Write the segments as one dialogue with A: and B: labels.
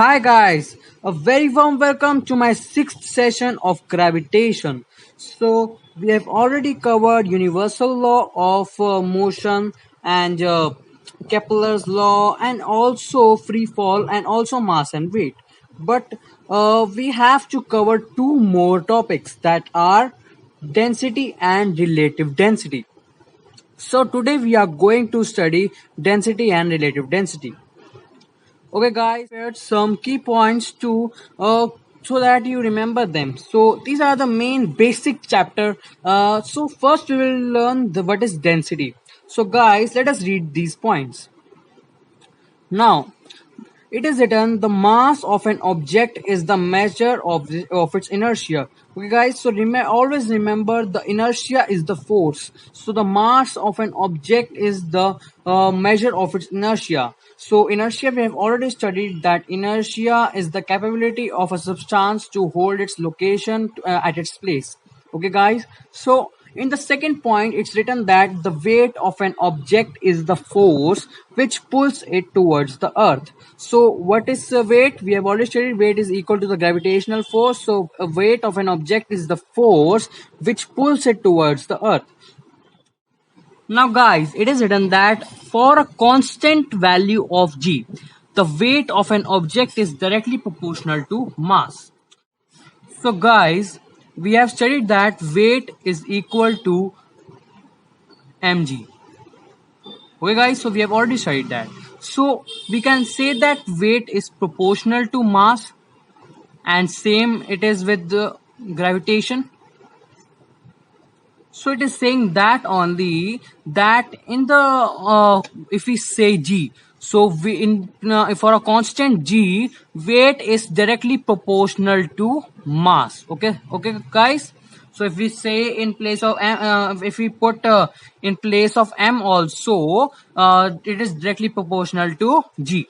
A: Hi guys, a very warm welcome to my sixth session of gravitation. So we have already covered universal law of motion and Kepler's law and also free fall and also mass and weight. But we have to cover two more topics that are density and relative density. So today we are going to study density and relative density. Okay, guys, prepared some key points to so that you remember them. So these are the main basic chapter. So first we will learn what is density. So guys, let us read these points. Now, it is written the mass of an object is the measure of its inertia. Okay, guys. So always remember the inertia is the force. So the mass of an object is the measure of its inertia. So inertia we have already studied that inertia is the capability of a substance to hold its location at its place. Okay, guys. So in the second point, it's written that the weight of an object is the force which pulls it towards the earth. So what is the weight? We have already studied weight is equal to the gravitational force. So a weight of an object is the force which pulls it towards the earth. Now guys, it is written that for a constant value of g, the weight of an object is directly proportional to mass. So guys, we have studied that weight is equal to mg. Okay guys, so we have already studied that. So we can say that weight is proportional to mass and same it is with the gravitation. So it is saying that only that in the if we say g, so we in for a constant g, weight is directly proportional to mass. Okay, guys. So if we say in place of m, if we put in place of m also, it is directly proportional to g.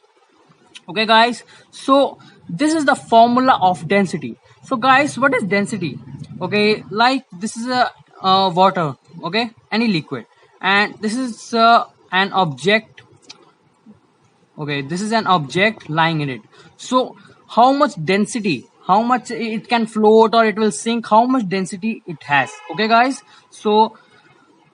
A: Okay, guys. So this is the formula of density. So guys, what is density? Okay, like this is a water, okay, any liquid, and this is an object. Okay, this is an object lying in it. So how much density, how much it can float or it will sink, how much density it has. Okay, guys. So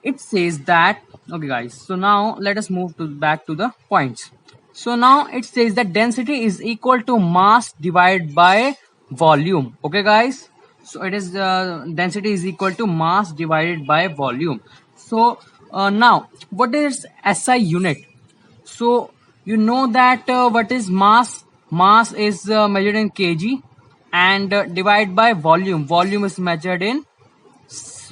A: it says that, okay guys, so now let us move to back to the points. So now it says that density is equal to mass divided by volume. Okay guys, so it is density is equal to mass divided by volume. So now what is SI unit? So you know that what is mass? Mass is measured in kg and divided by volume. Volume is measured in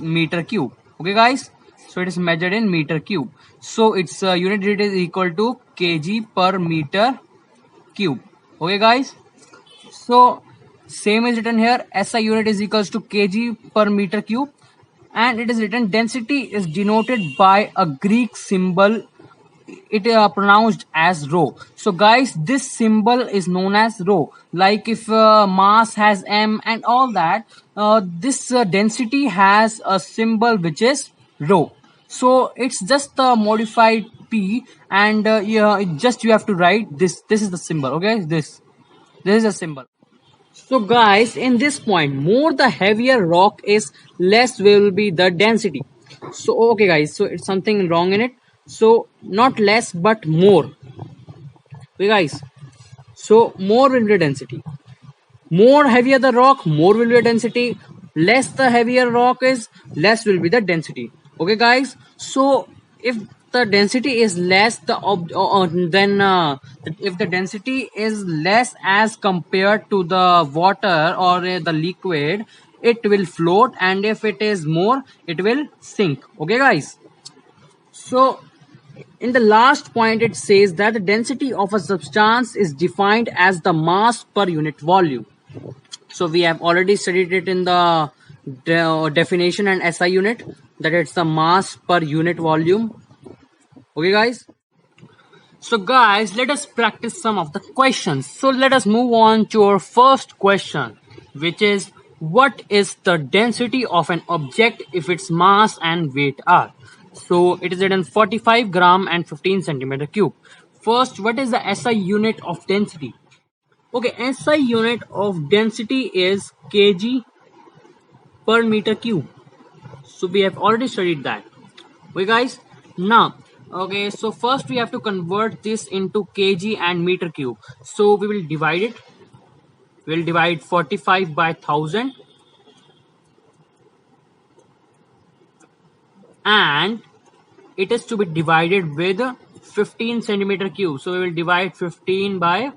A: meter cube. Okay guys, so it is measured in meter cube. So its unit is equal to kg per meter cube. Okay guys, so same is written here, SI unit is equals to kg per meter cube, and it is written density is denoted by a Greek symbol. It pronounced as rho. So guys, this symbol is known as rho. Like if mass has m and all that, this density has a symbol which is rho. So it's just a modified p, and yeah, just you have to write this. This is the symbol. Okay, this is a symbol. So guys, in this point, more the heavier rock is, less will be the density. So okay guys, so it's something wrong in it. So not less but more. Okay guys, so more will be the density. More heavier the rock, more will be the density. Less the heavier rock is, less will be the density. Okay guys, so if the density is less, then if the density is less as compared to the water or the liquid, it will float, and if it is more, it will sink. Okay guys, so in the last point, it says that the density of a substance is defined as the mass per unit volume. So we have already studied it in the definition and SI unit, that it's the mass per unit volume. Okay guys, so guys, let us practice some of the questions. So let us move on to our first question, which is, what is the density of an object if its mass and weight are? So it is written 45 gram and 15 centimeter cube. First, what is the SI unit of density? Okay, SI unit of density is kg per meter cube. So we have already studied that. Okay, guys. Now, okay, so first we have to convert this into kg and meter cube. So we will divide it. We'll divide 45 by 1000, and it is to be divided with 15 centimeter cube. So we will divide 15 by,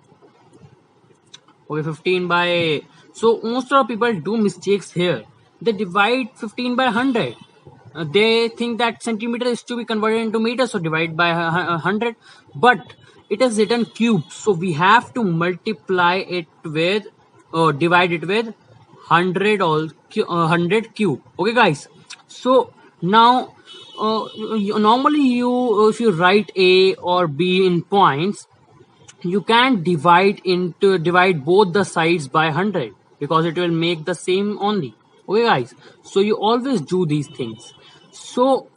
A: okay, 15 by, so most of people do mistakes here. They divide 15 by 100. They think that centimeter is to be converted into meter, so divide by 100. But it is written cube, so we have to multiply it with, divide it with 100 cube. Okay, guys. So now, normally if you write A or B in points, you can divide both the sides by 100 because it will make the same only. Okay, guys, so you always do these things. So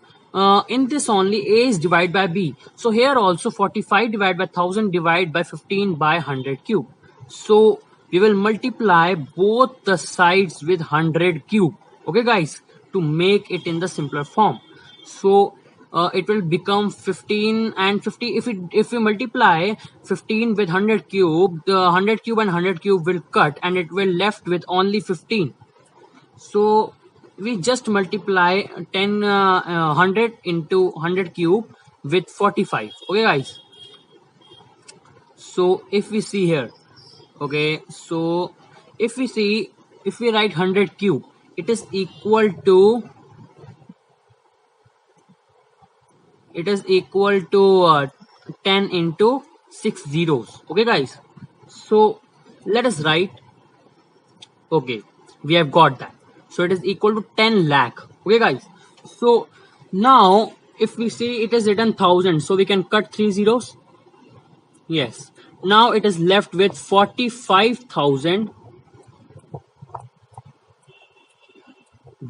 A: in this only A is divided by B, so here also 45 divided by 1000 divided by 15 by 100 cube. So we will multiply both the sides with 100 cube. Okay, guys, to make it in the simpler form. So it will become 15 and 50. If we multiply 15 with 100 cube, the 100 cube and 100 cube will cut, and it will left with only 15. So we just multiply 100 into 100 cube with 45. Okay, guys. So if we see here, okay, so if we write 100 cube, it is equal to 10 into 6 zeros. Okay, guys, so let us write. Okay, we have got that, so it is equal to 10 lakh. Okay, guys, so now if we see it is written 1000, so we can cut 3 zeros. Yes, now it is left with 45,000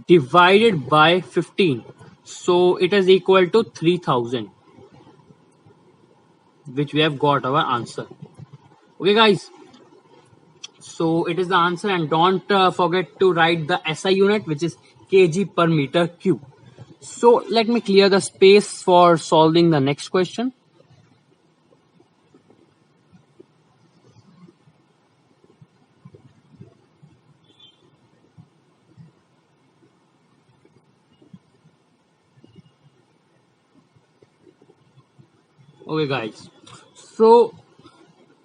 A: divided by 15, so it is equal to 3000, which we have got our answer. Okay, guys, so it is the answer, and don't forget to write the SI unit, which is kg per meter cube. So let me clear the space for solving the next question. Okay, guys, so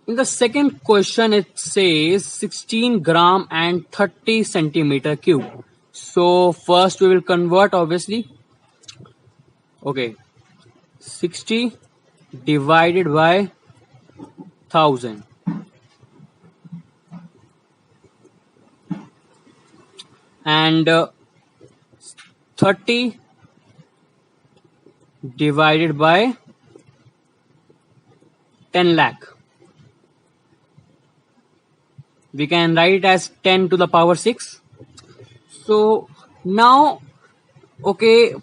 A: in the second question it says 16 gram and 30 centimeter cube. So first we will convert, obviously. Okay, 60 divided by 1000, and 30 divided by 10 lakh. We can write it as 10 to the power 6. So now, okay,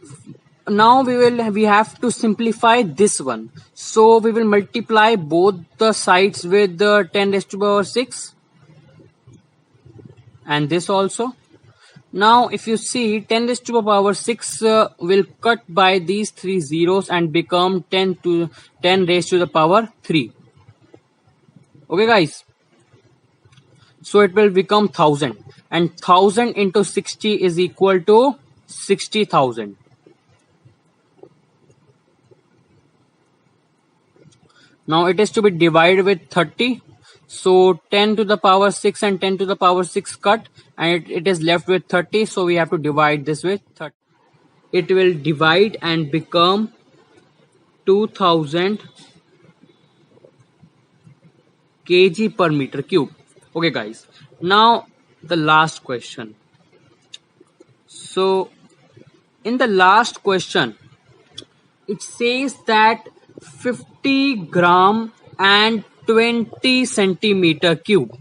A: now we have to simplify this one. So we will multiply both the sides with 10 raised to the power 6, and this also. Now if you see, 10 raised to the power 6 will cut by these 3 zeros and become 10 raised to the power 3. Okay, guys, so it will become 1000, and 1000 into 60 is equal to 60,000. Now it is to be divided with 30. So 10 to the power 6 and 10 to the power 6 cut, and it is left with 30. So we have to divide this with 30. It will divide and become 2000 kg per meter cube. Okay, guys, now the last question. So in the last question it says that 50 gram and 20 centimeter cube.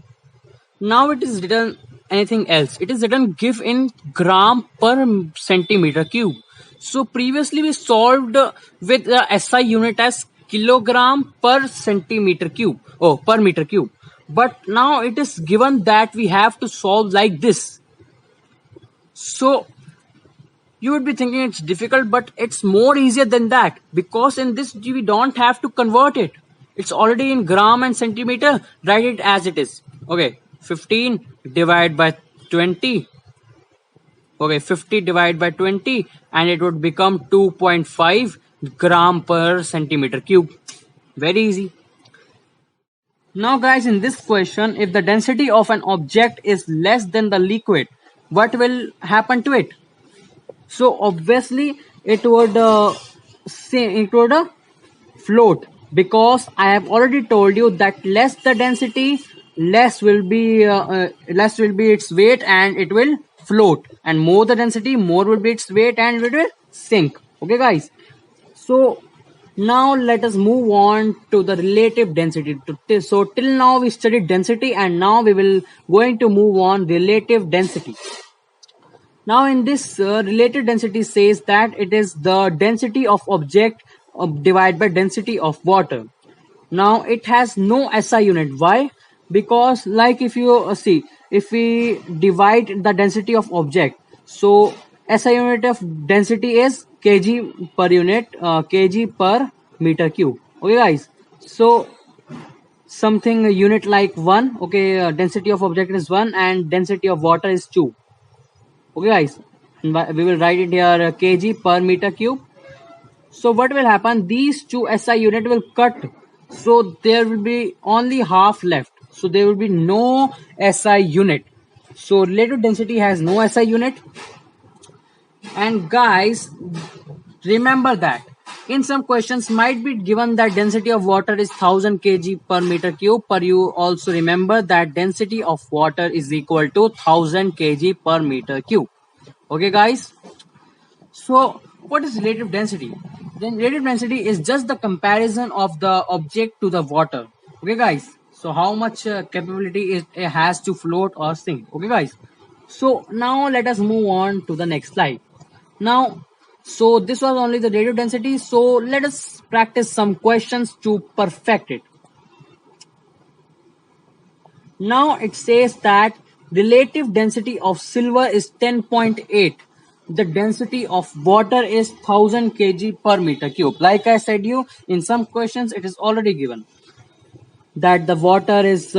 A: Now it is written anything else. It is written give in gram per centimeter cube. So previously we solved with the SI unit as kilogram per centimeter cube, per meter cube. but now it is given that we have to solve like this. So you would be thinking it's difficult, but it's more easier than that, because in this we don't have to convert it. It's already in gram and centimeter. Write it as it is. Okay, 15 divided by 20. Okay, 50 divided by 20, and it would become 2.5 gram per centimeter cube. Very easy. Now guys, in this question, if the density of an object is less than the liquid, what will happen to it? So obviously it would float, because I have already told you that less the density, less will be its weight and it will float, and more the density, more will be its weight and it will sink. Okay guys, so now let us move on to the relative density. So till now we studied density, and now we will going to move on relative density. Now in this relative density says that it is the density of object divided by density of water. Now it has no SI unit. Why? Because like if you see, if we divide the density of object, so SI unit of density is kg per unit, kg per meter cube. Okay guys, so something unit like 1. Okay, density of object is 1 and density of water is 2. Okay guys, we will write it here kg per meter cube. So what will happen, these two SI unit will cut, so there will be only half left, so there will be no SI unit. So relative density has no SI unit. And guys, remember that in some questions might be given that density of water is 1000 kg per meter cube, but you also remember that density of water is equal to 1000 kg per meter cube. Okay guys, so what is relative density? Then relative density is just the comparison of the object to the water. Okay guys, so how much capability it has to float or sink. Okay guys, so now let us move on to the next slide. Now, so this was only the relative density, so let us practice some questions to perfect it. Now it says that relative density of silver is 10.8. The density of water is 1000 kg per meter cube. Like I said you, in some questions it is already given that the water's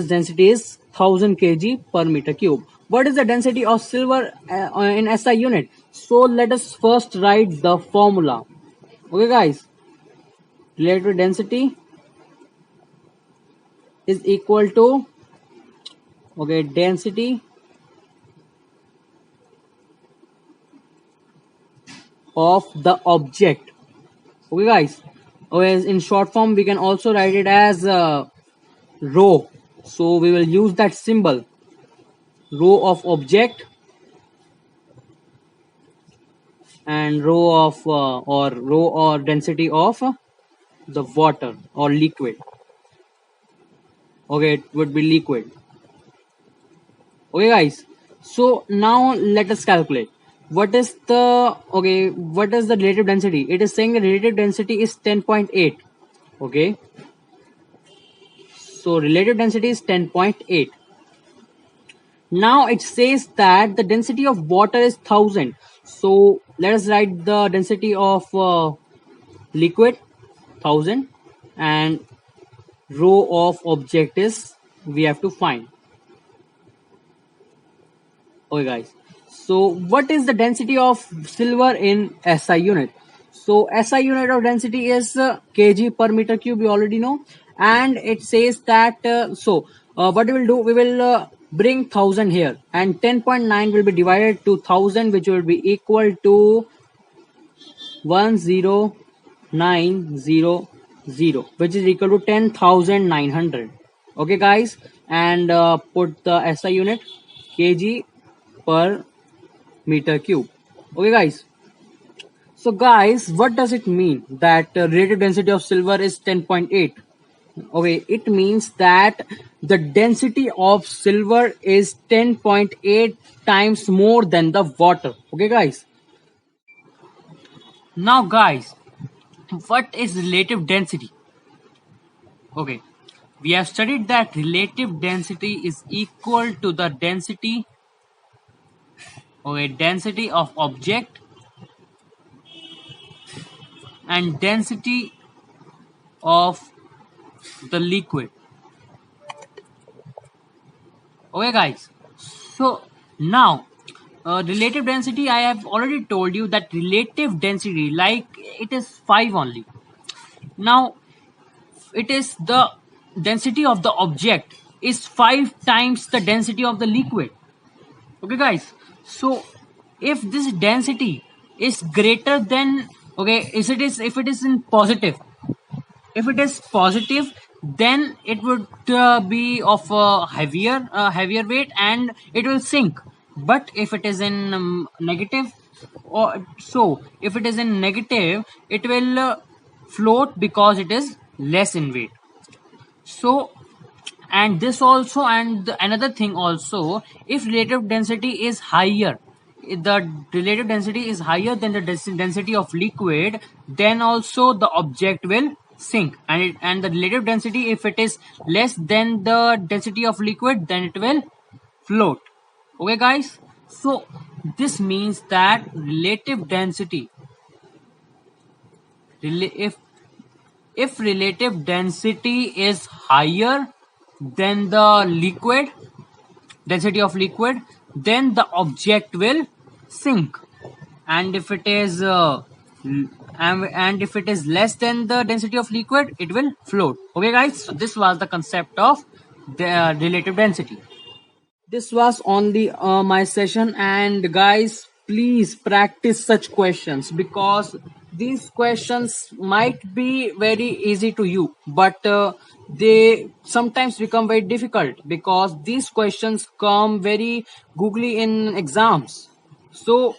A: density is 1000 kg per meter cube. What is the density of silver in SI unit? So let us first write the formula. Okay guys, relative density is equal to, okay, density of the object. Okay guys, okay, in short form we can also write it as rho. So we will use that symbol, rho of object and rho of or rho or density of the water or liquid. Okay, it would be liquid. Okay guys, so now let us calculate what is the relative density. It is saying the relative density is 10.8. okay, so relative density is 10.8. Now it says that the density of water is 1000. So let us write the density of liquid 1000 and rho of object is we have to find. Okay guys, so what is the density of silver in SI unit? So SI unit of density is kg per meter cube, we already know. And it says that what we will do, we will bring 1000 here, and 10.9 will be divided to 1000, which will be equal to 10900, which is equal to 10,900. Okay guys, and put the SI unit kg per meter cube. Okay guys, so guys, what does it mean that relative density of silver is 10.8? Okay, it means that the density of silver is 10.8 times more than the water. Okay guys, now guys, what is relative density? Okay, we have studied that relative density is equal to the density of object and density of the liquid. Okay guys, so now relative density, I have already told you that relative density, like, it is 5 only. Now it is the density of the object is 5 times the density of the liquid. Okay guys, so if this density is greater than, if it is in positive, if it is positive, then it would be of a heavier weight and it will sink. But if it is in negative, or so if it is in negative, it will float because it is less in weight. So, and this also, and another thing also, if relative density is higher, if the relative density is higher than the density of liquid, then also the object will sink, and the relative density, if it is less than the density of liquid, then it will float. Okay guys, so this means that relative density, if relative density is higher than the liquid density of liquid, then the object will sink, and if it is and if it is less than the density of liquid, it will float. Okay guys, so this was the concept of the relative density. This was only my session, and guys, please practice such questions, because these questions might be very easy to you, but they sometimes become very difficult because these questions come very googly in exams. So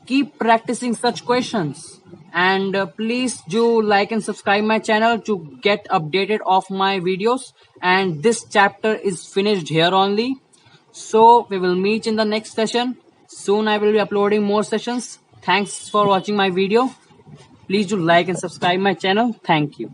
A: keep practicing such questions, and please do like and subscribe my channel to get updated of my videos. And this chapter is finished here only. So we will meet in the next session. Soon I will be uploading more sessions. Thanks for watching my video. Please do like and subscribe my channel. Thank you.